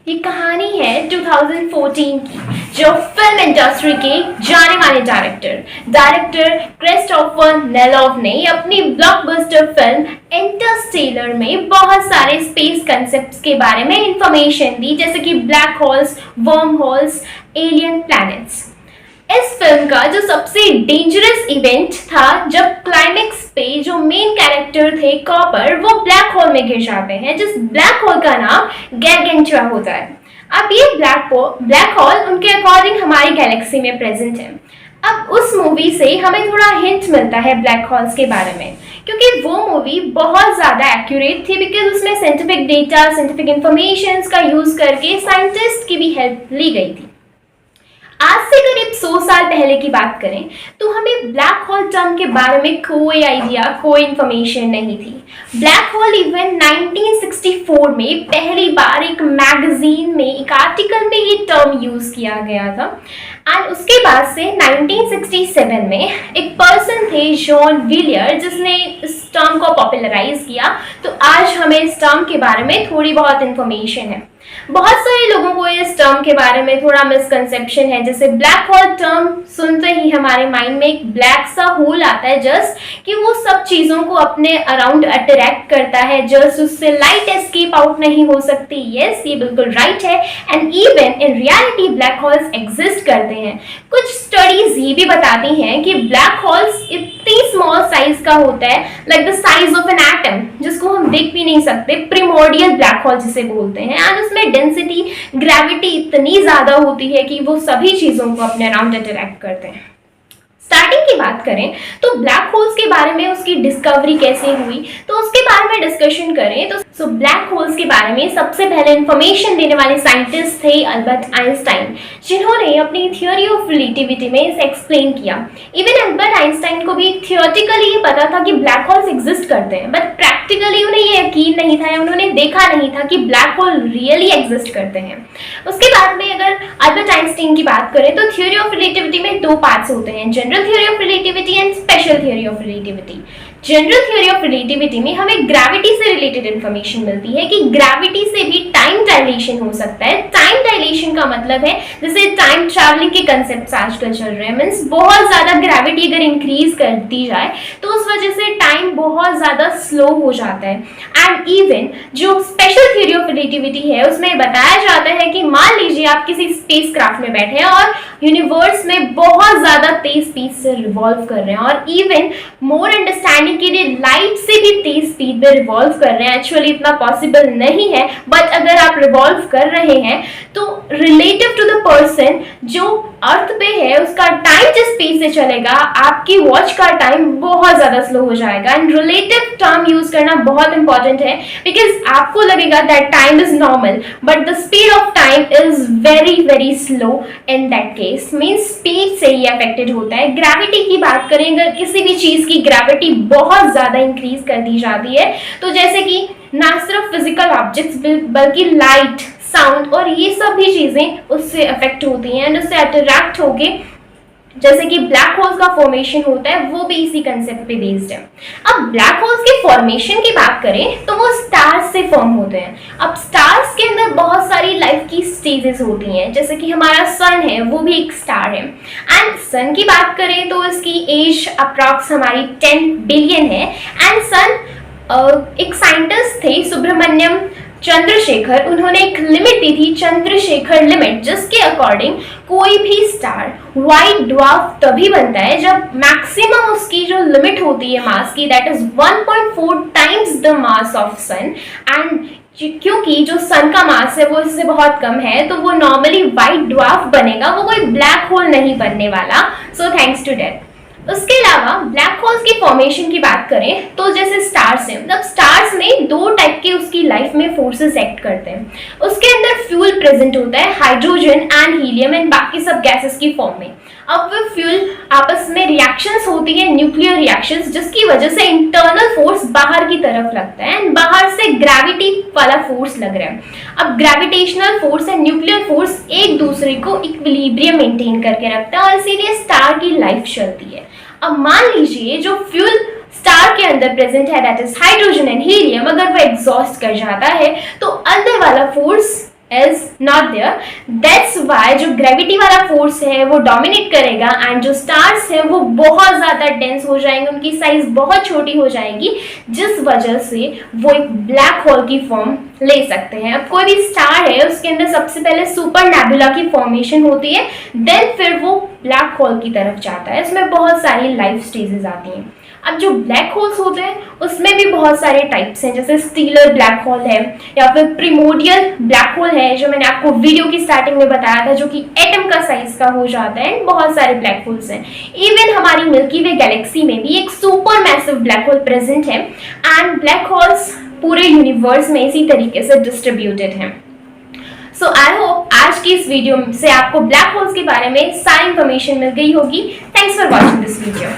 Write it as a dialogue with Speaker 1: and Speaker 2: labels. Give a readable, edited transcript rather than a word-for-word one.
Speaker 1: ये कहानी है 2014 की, जो फिल्म इंडस्ट्री के जाने माने डायरेक्टर क्रिस्टोफर नोलन ने अपनी ब्लॉकबस्टर फिल्म इंटरस्टेलर में बहुत सारे स्पेस कंसेप्ट्स के बारे में इंफॉर्मेशन दी, जैसे कि black holes, worm holes, alien planets. इस फिल्म का जो सबसे डेंजरस इवेंट था, जब क्लाइमेक्स पे जो मेन कैरेक्टर थे कॉपर, वो ब्लैक होल में गिर जाते हैं, जिस ब्लैक होल का नाम गैरगेंचुआ होता है। अब ये ब्लैक होल उनके अकॉर्डिंग हमारी गैलेक्सी में प्रेजेंट है। अब उस मूवी से हमें थोड़ा हिंट मिलता है ब्लैक होल्स के बारे में, क्योंकि वो मूवी बहुत ज़्यादा एक्यूरेट थी, बिकॉज उसमें साइंटिफिक डेटा, साइंटिफिक इंफॉर्मेशन का यूज़ करके साइंटिस्ट की भी हेल्प ली गई थी। आज से करीब 100 साल पहले की बात करें तो हमें ब्लैक होल टर्म के बारे में कोई आइडिया, कोई इंफॉर्मेशन नहीं थी। ब्लैक होल इवन 1964 में पहली बार एक मैगजीन में, एक आर्टिकल में ये टर्म यूज किया गया था। एंड उसके बाद से 1967 में एक पर्सन थे, जॉन विलियर, जिसने इस टर्म को पॉपुलराइज किया। तो आज हमें इस टर्म के बारे में थोड़ी बहुत इंफॉर्मेशन है। बहुत सारे लोगों को इस टर्म के बारे में थोड़ा मिसकंसेप्शन है, जैसे ब्लैक होल टर्म सुनते ही हमारे माइंड में एक ब्लैक सा होल आता है, जस्ट कि वो सब चीज़ों को अपने अराउंड अट्रैक्ट करता है, जस्ट उससे लाइट एस्केप आउट नहीं हो सकती। यस, ये बिल्कुल राइट है। And even in reality black holes exist करते हैं। कुछ स्टडीज ये भी बताती हैं कि ब्लैक होल्स इतनी स्मॉल साइज का होता है, like the size of an atom, जिसको हम देख भी नहीं सकते, प्रिमोर्डियल ब्लैक होल जिसे बोलते हैं। एंड उसमें डेंसिटी, ग्रेविटी इतनी ज्यादा होती है कि वो सभी चीजों को अपने अराउंड अट्रैक्ट करते हैं। स्टार्टिंग की बात करें तो ब्लैक होल्स के बारे में, उसकी डिस्कवरी कैसे हुई, तो उसके बारे में डिस्कशन करें तो ब्लैक होल्स के बारे में सबसे पहले इंफॉर्मेशन देने वाले साइंटिस्ट थे अल्बर्ट आइंस्टाइन, जिन्होंने अपनी थियोरी ऑफ रिलेटिविटी में इसे एक्सप्लेन किया। इवन अल्बर्ट आइंस्टाइन को भी थियोरेटिकली ये पता था कि ब्लैक होल्स एग्जिस्ट करते हैं, बट प्रैक्टिकली उन्हें ये यकीन नहीं था, उन्होंने देखा नहीं था कि ब्लैक होल रियली एग्जिस्ट करते हैं। उसके बाद में अगर अल्बर्ट आइंस्टाइन की बात करें तो थ्योरी ऑफ रिलेटिविटी में दो पार्ट्स होते हैं, general theory of relativity and special theory of relativity. General theory of relativity में हमें ग्रेविटी से रिलेटेड इंफॉर्मेशन मिलती है कि ग्रेविटी से भी टाइम डायलेशन हो सकता है। टाइम डायलेशन का मतलब है जैसे टाइम ट्रैवलिंग के कंसेप्ट आजकल चल रहे हैं, मीन्स बहुत ज्यादा ग्रेविटी अगर इंक्रीज कर दी जाए तो उस वजह से टाइम बहुत ज्यादा स्लो हो जाता है। एंड इवन जो स्पेशल थ्योरी ऑफ रिलेटिविटी है उसमें बताया जाता है कि मान लीजिए आप किसी स्पेस क्राफ्ट में बैठे हैं और यूनिवर्स में बहुत ज्यादा तेज स्पीड से रिवॉल्व कर रहे हैं, और इवन मोर अंडरस्टैंडिंग के लिए लाइट से भी तेज स्पीड में रिवॉल्व कर रहे हैं। एक्चुअली इतना पॉसिबल नहीं है, बट अगर आप रिवॉल्व कर रहे हैं तो रिलेटिव टू द पर्सन जो अर्थ पे है, उसका टाइम जिस स्पीड से चलेगा, आपकी वॉच का टाइम बहुत ज्यादा स्लो हो जाएगा। एंड रिलेटिव टर्म यूज करना बहुत इंपॉर्टेंट है, बिकॉज आपको लगेगा that time is normal, but the speed of time is very very slow in that case, means speed से ही अफेक्टेड होता है। ग्रेविटी की बात करें, अगर किसी भी चीज की ग्रेविटी बहुत ज्यादा इंक्रीज कर दी जाती है, तो जैसे कि ना सिर्फ फिजिकल ऑब्जेक्ट्स बल्कि लाइट, साउंड और ये सब भी चीजें उससे अफेक्ट होती हैं एंड उससे अट्रैक्ट होके जैसे कि ब्लैक होल्स का फॉर्मेशन होता है, वो भी इसी कंसेप्ट पे बेस्ड है। अब ब्लैक होल्स के फॉर्मेशन की बात करें तो वो स्टार्स से फॉर्म होते हैं। अब स्टार्स के अंदर बहुत सारी लाइफ की स्टेजेस होती हैं, जैसे कि हमारा सन है, वो भी एक स्टार है। एंड सन की बात करें तो इसकी एज अप्रॉक्स हमारी 10 बिलियन है। एंड सन एक साइंटिस्ट थे सुब्रमण्यम चंद्रशेखर, उन्होंने एक लिमिट दी थी, चंद्रशेखर लिमिट, जिसके अकॉर्डिंग कोई भी स्टार व्हाइट ड्वार्फ तभी बनता है जब मैक्सिमम उसकी जो लिमिट होती है मास की, that is 1.4 times the mass of sun. And क्योंकि जो सन का मास है वो इससे बहुत कम है, तो वो नॉर्मली व्हाइट ड्वार्फ बनेगा, वो कोई ब्लैक होल नहीं बनने वाला। So thanks to that. उसके अलावा ब्लैक होल्स की फॉर्मेशन की बात करें तो जैसे स्टार्स हैं, मतलब स्टार्स में दो टाइप के उसकी लाइफ में फोर्सेस एक्ट करते हैं। उसके अंदर फ्यूल प्रेजेंट होता है, हाइड्रोजन एंड हीलियम एंड बाकी सब गैसेस की फॉर्म में। अब वो फ्यूल आपस में रिएक्शंस होती है, न्यूक्लियर रिएक्शंस, जिसकी वजह से इंटरनल फोर्स बाहर की तरफ लगता है एंड बाहर से ग्रेविटी वाला फोर्स लग रहा है। अब gravitational force and nuclear force एक दूसरे को इक्विलिब्रियम मेंटेन करके रखता है और इसीलिए स्टार की लाइफ चलती है। अब मान लीजिए जो फ्यूल स्टार के अंदर प्रेजेंट है, that is hydrogen and helium, अगर वो एग्जॉस्ट कर जाता है तो अंदर वाला force is not there. That's why जो ग्रेविटी वाला फोर्स है वो डोमिनेट करेगा एंड जो स्टार्स है वो बहुत ज़्यादा डेंस हो जाएंगे, उनकी साइज बहुत छोटी हो जाएगी, जिस वजह से वो एक ब्लैक होल की फॉर्म ले सकते हैं। अब कोई भी स्टार है उसके अंदर सबसे पहले सुपर नेबुला की फॉर्मेशन होती है, देन फिर वो ब्लैक होल की तरफ जाता है। इसमें बहुत सारी लाइफ स्टेजेस आती हैं। अब जो ब्लैक होल्स होते हैं उसमें भी बहुत सारे टाइप्स हैं, जैसे स्टीलर ब्लैक होल है या फिर प्रिमोडियल ब्लैक होल है जो मैंने आपको वीडियो की स्टार्टिंग में बताया था, जो कि एटम का साइज का हो जाता है। बहुत सारे ब्लैक होल्स हैं। इवन हमारी मिल्की वे गैलेक्सी में भी एक super massive black hole present है एंड ब्लैक होल्स पूरे यूनिवर्स में इसी तरीके से डिस्ट्रीब्यूटेड हैं। सो आई होप आज की इस वीडियो से आपको ब्लैक होल्स के बारे में सारी इंफॉर्मेशन मिल गई होगी। Thanks for watching this video.